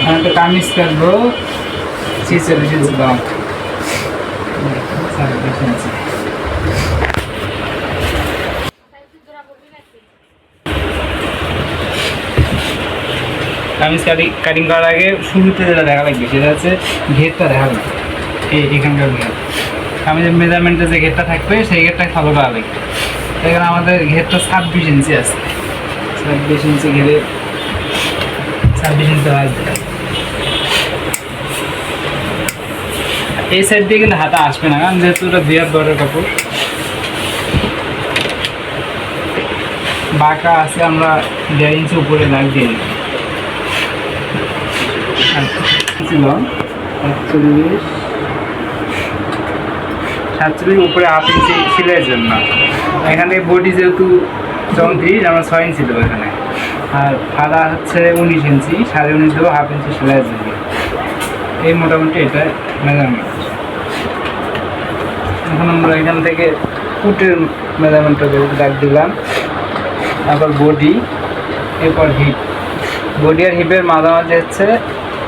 আমি তো কামিজ কাটবো 46 ইঞ্চি লং। কামিজ কাটিং করার আগে শুরুতে যেটা দেখা লাগবে সেটা হচ্ছে ঘেরটা দেখা লাগবে। এখানকার ঘের কামিজের মেজারমেন্টে যে ঘেরটা থাকবে সেই ঘেরটাই ফলো করা লাগবে। এখানে আমাদের ঘেরটা 26 ইঞ্চি আছে, 26 ইঞ্চি ঘেরে 26 ইঞ্চি আসবে। এই সাইড দিয়ে কিন্তু হাতা আসবে না, কারণ যেহেতু ওটা 2 হাত বড়ের কাপড় বাঁকা আছে, আমরা 1.5 ইঞ্চি উপরে দাগ দিয়ে নিই। 47 উপরে 1/2 ইঞ্চি সেলাইয়ের জন্য। এখানে বডি যেহেতু 34, আমরা 6 ইঞ্চি দেবো এখানে, আর ফাড়া হচ্ছে 19 ইঞ্চি, 19.5 দেবো 1/2 ইঞ্চি সেলাইয়ের জন্য। এই মোটামুটি এটা মেজারমেন্ট। এখন আমরা এখান থেকে ফুটের মেজারমেন্টটা দাগ দিলাম, তারপর বডি, এরপর হিপ। বডি আর হিপের মাঝামাঝি হচ্ছে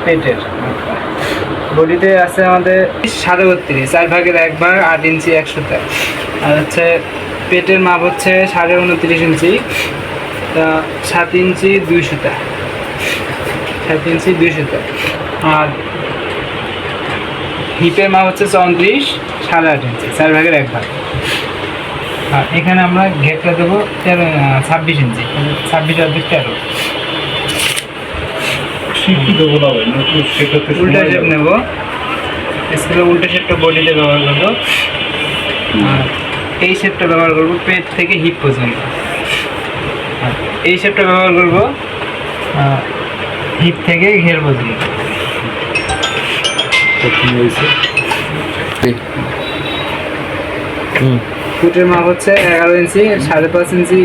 পেটের। বডিতে আছে আমাদের 32.5, 4 ভাগের 1 ভাগ, 8 ইঞ্চি 1 সুতা। আর হচ্ছে পেটের মাপ হচ্ছে 29.5 ইঞ্চি, 7 ইঞ্চি 2 সুতা, 7 ইঞ্চি 2 সুতা। আর হিপের মাপ হচ্ছে 34, 8.5 ইঞ্চি, 4 ভাগের 1 ভাগ। আর এখানে আমরা ঘেরটা দেবো 26 ইঞ্চি, 26 আর 13। উল্টা শেপ নেবো, স্কেলের উল্টা শেপটা বডিতে ব্যবহার করবো, আর এই শেপটা ব্যবহার করবো পেট থেকে হিপ পর্যন্ত। আর এই শেপটা ব্যবহার করবো হিপ থেকে ঘের পর্যন্ত। ফুটের মাপ হচ্ছে 11 ইঞ্চি, 5.5 ইঞ্চি,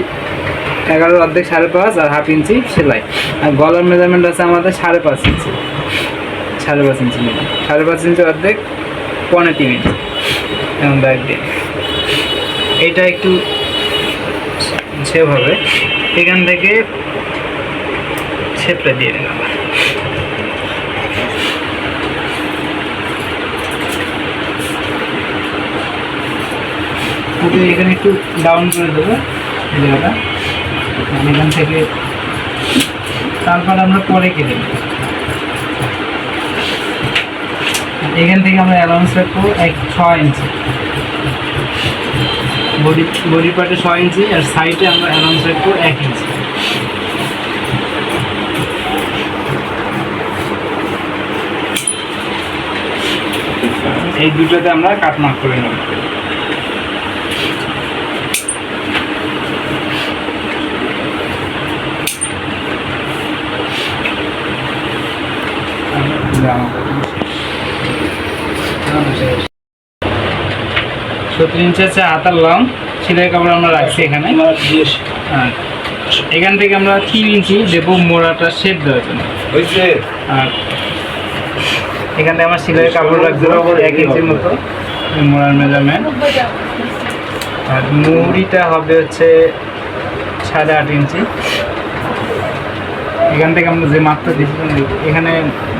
11 অর্ধেক 5.5 আর 1/2 ইঞ্চি সেলাই। আর গলার মেজারমেন্ট আছে আমাদের 5.5 ইঞ্চি, 5.5 ইঞ্চি নেব, 5.5 ইঞ্চি অর্ধেক 3.5 ইঞ্চি এমন দাগ দিয়ে। এইটা একটু শেপ হবে, এখান থেকে শেপটা দিয়ে নিলাম। এখানে একটু ডাউন করে দেবো জায়গাটা, এখান থেকে। তারপর আমরা পরে কেটে নেব। এখান থেকে আমরা অ্যালাউন্স রাখবো 6 ইঞ্চি, বডি পার্টে 6 ইঞ্চি, আর সাইডে আমরা অ্যালাউন্স রাখবো 1 ইঞ্চি। এই দুটোতে আমরা কাট মার্ক করে নেব। সত্তর ইঞ্চি আছে হাতার লং, সেলাই কাপড় আমরা রাখছি এখানে। এখান থেকে আমরা 3 ইঞ্চি দেবো মোড়াটা শেপ দেওয়ার জন্য। আর এখান থেকে আমরা সেলাই কাপড় রাখবো 1 ইঞ্চির মতো মোড়ার মেজারমেন্ট। আর মুড়িটা হবে হচ্ছে 8.5 ইঞ্চি। এখান থেকে আমরা যে মাপটা দিয়েছিলাম এখানে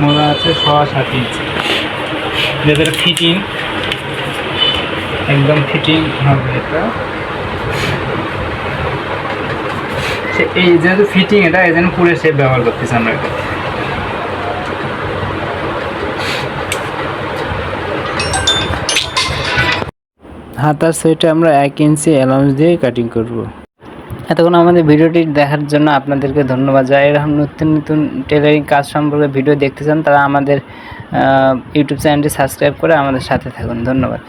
মোড়া আছে 7 ইঞ্চি, যাদের ফিটিং একদম ফিটিং হবে। এটা এই যেহেতু ফিটিং, এটা এই জন্য পুরো শেপ ব্যবহার করতেছি আমরা। এটা হাতার সাইডে আমরা 1 ইঞ্চি অ্যালাউন্স দিয়ে কাটিং করব। এতক্ষণ আমাদের ভিডিওটি দেখার জন্য আপনাদেরকে ধন্যবাদ। যারা এরকম নতুন নতুন টেলারিং কাজ সম্পর্কে ভিডিও দেখতে চান তারা আমাদের ইউটিউব চ্যানেলটি সাবস্ক্রাইব করে আমাদের সাথে থাকুন। ধন্যবাদ।